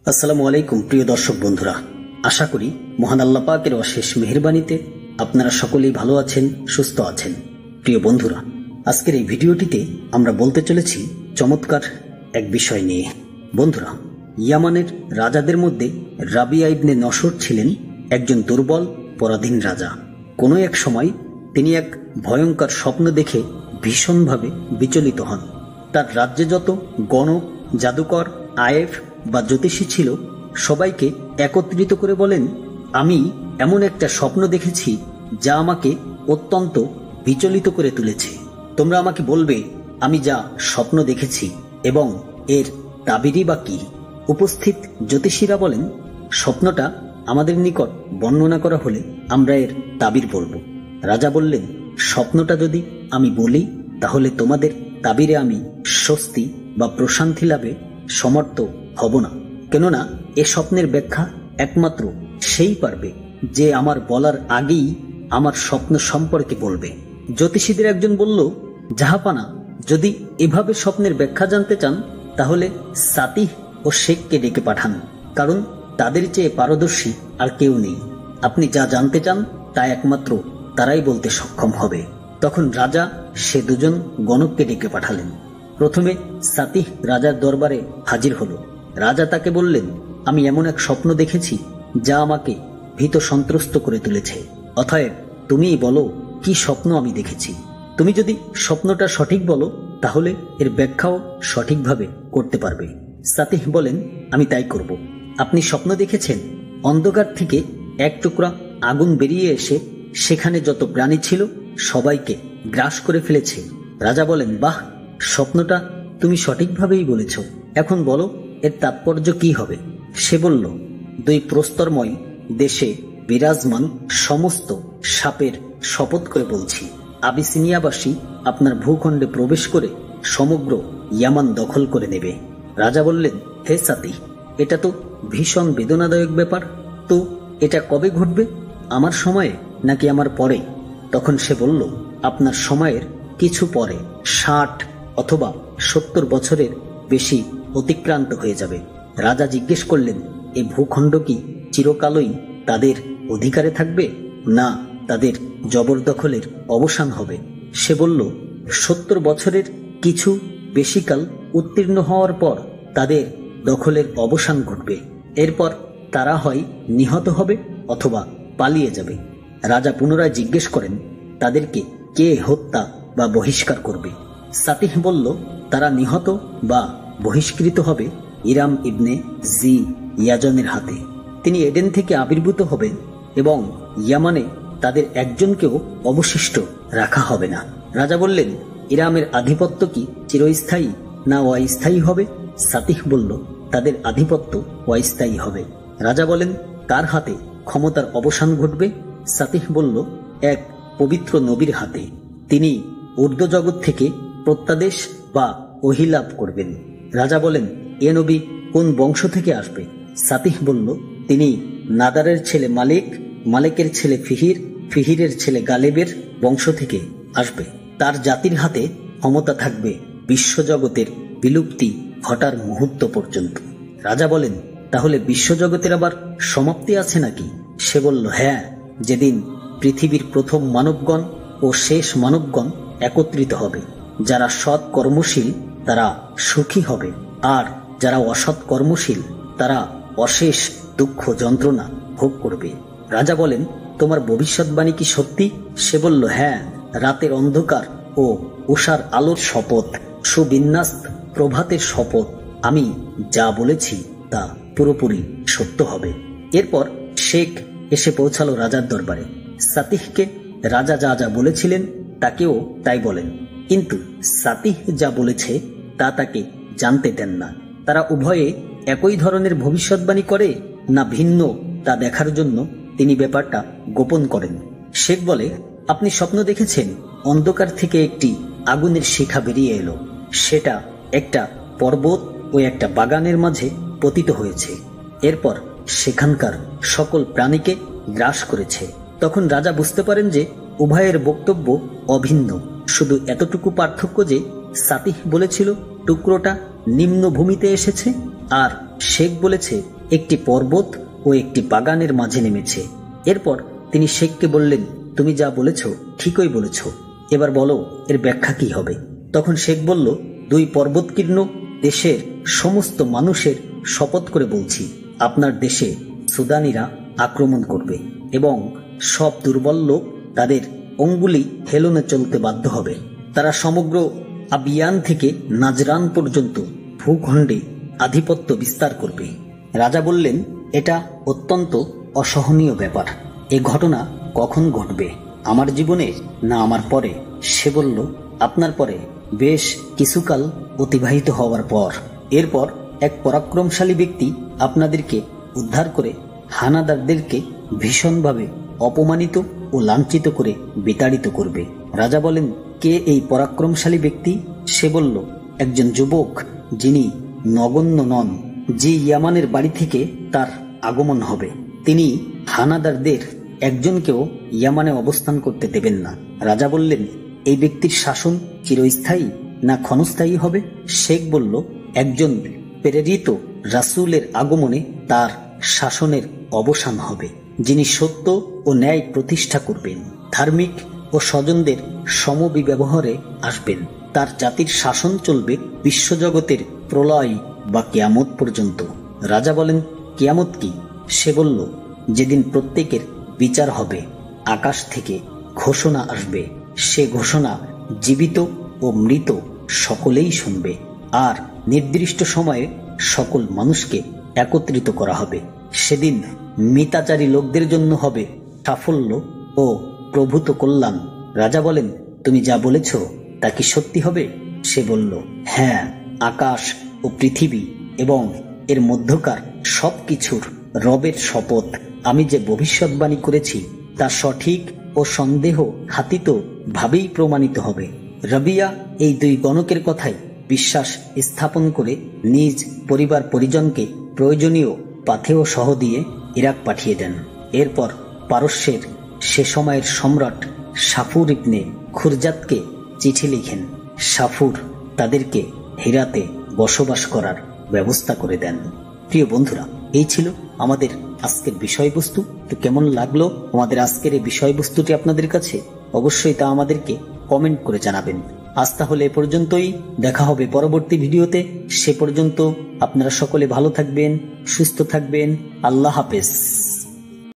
আসসালামু আলাইকুম প্রিয় দর্শক বন্ধুরা, আশা করি মহান আল্লাহ পাকের অশেষ মেহেরবানিতে আপনারা সকলেই ভালো আছেন, সুস্থ আছেন। প্রিয় বন্ধুরা, আজকের এই ভিডিওটিতে আমরা বলতে চলেছি চমৎকার এক বিষয় নিয়ে। বন্ধুরা, ইয়ামানের রাজাদের মধ্যে রাবিয়া ইবনে নসর ছিলেন একজন দুর্বল পরাধীন রাজা। কোনো এক সময় তিনি এক ভয়ঙ্কর স্বপ্ন দেখে ভীষণভাবে বিচলিত হন। তার রাজ্যে যত গণক, জাদুকর, আয়েফ বা জ্যোতিষী ছিল সবাইকে একত্রিত করে বলেন, আমি এমন একটা স্বপ্ন দেখেছি যা আমাকে অত্যন্ত বিচলিত করে তুলেছে। তোমরা আমাকে বলবে আমি যা স্বপ্ন দেখেছি এবং এর তাবিরই বা কি। উপস্থিত জ্যোতিষীরা বলেন, স্বপ্নটা আমাদের নিকট বর্ণনা করা হলে আমরা এর তাবির বলবো। রাজা বললেন, স্বপ্নটা যদি আমি বলি তাহলে তোমাদের তাবিরে আমি স্বস্তি বা প্রশান্তি লাভে সমর্থ হব না, কেননা এ স্বপ্নের ব্যাখ্যা একমাত্র সেই পারবে যে আমার বলার আগেই আমার স্বপ্ন সম্পর্কে বলবে। জ্যোতিষীদের একজন বলল, জাহাপানা, যদি এভাবে স্বপ্নের ব্যাখ্যা জানতে চান তাহলে সাতিহ ও শেখকে ডেকে পাঠান, কারণ তাদের চেয়ে পারদর্শী আর কেউ নেই। আপনি যা জানতে চান তা একমাত্র তারাই বলতে সক্ষম হবে। তখন রাজা সে দুজন গণককে ডেকে পাঠালেন। প্রথমে সাতিহ রাজার দরবারে হাজির হলো। রাজা তাকে বললেন, আমি এমন এক স্বপ্ন দেখেছি যা আমাকে ভীত সন্ত্রস্ত করে তুলেছে। অতএব তুমিই বলো কি স্বপ্ন আমি দেখেছি। তুমি যদি স্বপ্নটা সঠিক বলো তাহলে এর ব্যাখ্যাও সঠিকভাবে করতে পারবে। সাতিহ বলেন, আমি তাই করব। আপনি স্বপ্ন দেখেছেন অন্ধকার থেকে এক টুকরা আগুন বেরিয়ে এসে সেখানে যত প্রাণী ছিল সবাইকে গ্রাস করে ফেলেছে। রাজা বলেন, বাহ, স্বপ্নটা তুমি সঠিকভাবেই বলেছ। এখন বলো এর তাৎপর্য কি হবে। সে বলল, দুই প্রস্তরময় দেশে বিরাজমান সমস্ত সাপের শপথ করে বলছি, আবিসিনিয়াবাসী আপনার ভূখণ্ডে প্রবেশ করে সমগ্র ইয়ামান দখল করে নেবে। রাজা বললেন, হে সাতিহ, এটা তো ভীষণ বেদনাদায়ক ব্যাপার। তো এটা কবে ঘটবে, আমার সময়ে নাকি আমার পরে? তখন সে বলল, আপনার সময়ের কিছু পরে, 60 অথবা 70 বছরের বেশি অতিক্রান্ত হয়ে যাবে। রাজা জিজ্ঞেস করলেন, এ ভূখণ্ড কি চিরকালই তাদের অধিকারে থাকবে, না তাদের জবরদখলের অবসান হবে? সে বলল, 70 বছরের কিছু বেশিকাল উত্তীর্ণ হওয়ার পর তাদের দখলের অবসান ঘটবে। এরপর তারা হয় নিহত হবে অথবা পালিয়ে যাবে। রাজা পুনরায় জিজ্ঞেস করেন, তাদেরকে কে হত্যা বা বহিষ্কার করবে? সাতিহ বলল, তারা নিহত বা বহিষ্কৃত হবে ইরাম ইবনে জি ইয়াজনের হাতে। তিনি এডেন থেকে আবির্ভূত হবেন এবং ইয়ামানে তাদের একজনকেও অবশিষ্ট রাখা হবে না। রাজা বললেন, ইরামের আধিপত্য কি চিরস্থায়ী না অস্থায়ী হবে? সাতিহ বলল, তাদের আধিপত্য অস্থায়ী হবে। রাজা বলেন, কার হাতে ক্ষমতার অবসান ঘটবে? সাতিহ বলল, এক পবিত্র নবীর হাতে। তিনি ঊর্ধ্বজগৎ থেকে প্রত্যাদেশ বা ওহিলাভ করবেন। রাজা বলেন, এ নবী কোন বংশ থেকে আসবে? সাতিহ বলল, তিনি নাদারের ছেলে মালিক, মালিকের ছেলে ফিহির, ফিহিরের ছেলে গালেবের বংশ থেকে আসবে। তার জাতির হাতে ক্ষমতা থাকবে বিশ্বজগতের বিলুপ্তি ঘটার মুহূর্ত পর্যন্ত। রাজা বলেন, তাহলে বিশ্বজগতের আবার সমাপ্তি আছে নাকি? সে বলল, হ্যাঁ, যেদিন পৃথিবীর প্রথম মানবগণ ও শেষ মানবগণ একত্রিত হবে। যারা সৎ কর্মশীল তারা সুখী হবে, আর যারা অসৎ কর্মশীল তারা অশেষ দুঃখ যন্ত্রণা ভোগ করবে। রাজা বলেন, তোমার ভবিষ্যৎবাণী কি সত্যি? সে বলল, হ্যাঁ, রাতের অন্ধকার ও উষার আলোর শপথ, সুবিন্যাস প্রভাতের শপথ, আমি যা বলেছি তা পুরোপুরি সত্য হবে। এরপর শেখ এসে পৌঁছালো রাজার দরবারে। সাতিহকে রাজা যা যা বলেছিলেন তাকেও তাই বলেন, কিন্তু সাতিহ যা বলেছে তা তাকে জানতে দেন না। তারা উভয়ে একই ধরনের ভবিষ্যৎবাণী করে না ভিন্ন তা দেখার জন্য তিনি ব্যাপারটা গোপন করেন। শেখ বলে, আপনি স্বপ্ন দেখেছেন অন্ধকার থেকে একটি আগুনের শিখা বেরিয়ে এলো। সেটা একটা পর্বত ও একটা বাগানের মাঝে পতিত হয়েছে। এরপর সেখানকার সকল প্রাণীকে গ্রাস করেছে। তখন রাজা বুঝতে পারেন যে উভয়ের বক্তব্য অভিন্ন, শুধু এতটুকু পার্থক্য যে সাতিহ বলেছিল টুকরোটা নিম্ন ভূমিতে এসেছে আর শেখ বলেছে একটি পর্বত ও একটি বাগানের মাঝে নেমেছে। এরপর তিনি শেখকে বললেন, তুমি যা বলেছ ঠিকই বলেছ, এবার বলো এর ব্যাখ্যা কি হবে। তখন শেখ বলল, দুই পর্বতকীর্ণ দেশের সমস্ত মানুষের শপথ করে বলছি, আপনার দেশে সুদানিরা আক্রমণ করবে এবং সব দুর্বল লোক তাদের অঙ্গুলি হেলনে চলতে বাধ্য হবে। তারা সমগ্র আবিয়ান থেকে নাজরান পর্যন্ত ভূখণ্ডে আধিপত্য বিস্তার করবে। রাজা বললেন, এটা অত্যন্ত অসহনীয় ব্যাপার। এ ঘটনা কখন ঘটবে, আমার জীবনে না আমার পরে? সে বলল, আপনার পরে বেশ কিছুকাল অতিবাহিত হওয়ার পর। এরপর এক পরাক্রমশালী ব্যক্তি আপনাদেরকে উদ্ধার করে হানাদারদেরকে ভীষণভাবে অপমানিত ও লাঞ্ছিত করে বিতাড়িত করবে। রাজা বলেন, কে এই পরাক্রমশালী ব্যক্তি? সে বলল, একজন যুবক যিনি নগণ্য নন, যে ইয়ামানের বাড়ি থেকে তার আগমন হবে। তিনি হানাদারদের একজনকেও ইয়ামানে অবস্থান করতে দেবেন না। রাজা বললেন, এই ব্যক্তির শাসন চিরস্থায়ী না ক্ষণস্থায়ী হবে? শেখ বলল, একজন প্রেরিত রাসূলের আগমনে তার শাসনের অবসান হবে, যিনি সত্য ও ন্যায় প্রতিষ্ঠা করবেন, ধার্মিক ও স্বজনদের সমবিব্যবহারে আসবেন। তার জাতির শাসন চলবে বিশ্বজগতের প্রলয় বা কিয়ামত পর্যন্ত। রাজা বলেন, কিয়ামত কি? সে বলল, যেদিন প্রত্যেকের বিচার হবে, আকাশ থেকে ঘোষণা আসবে, সে ঘোষণা জীবিত ও মৃত সকলেই শুনবে, আর নির্দিষ্ট সময়ে সকল মানুষকে একত্রিত করা হবে। সেদিন মিতাচারী লোকদের জন্য হবে সাফল্য ও প্রভূত কল্যাণ। রাজা বলেন, তুমি যা বলেছ তা কি সত্যি হবে? সে বলল, হ্যাঁ, আকাশ ও পৃথিবী এবং এর মধ্যকার সবকিছুর রবের শপথ, আমি যে ভবিষ্যৎবাণী করেছি তা সঠিক ও সন্দেহ হাতিত ভাবেই প্রমাণিত হবে। রবিয়া এই দুই গণকের কথায় বিশ্বাস স্থাপন করে নিজ পরিবার পরিজনকে প্রয়োজনীয় পাথেয় সহ দিয়ে ইরাক পাঠিয়ে দেন। এরপর পারস্যের সে সময়ের সম্রাট সাফুর ইবনে খুরজাতকে চিঠি লিখেন। সাফুর তাদেরকে হিরাতে বসবাস করার ব্যবস্থা করে দেন। প্রিয় বন্ধুরা, এই ছিল আমাদের আজকের বিষয়বস্তু। তো কেমন লাগলো আমাদের আজকের এই বিষয়বস্তুটি আপনাদের কাছে? অবশ্যই তা আমাদেরকে কমেন্ট করে জানাবেন। আজ তাহলে এ পর্যন্তই, দেখা হবে পরবর্তী ভিডিওতে। সে পর্যন্ত আপনারা সকলে ভালো থাকবেন, সুস্থ থাকবেন। আল্লাহ হাফেজ।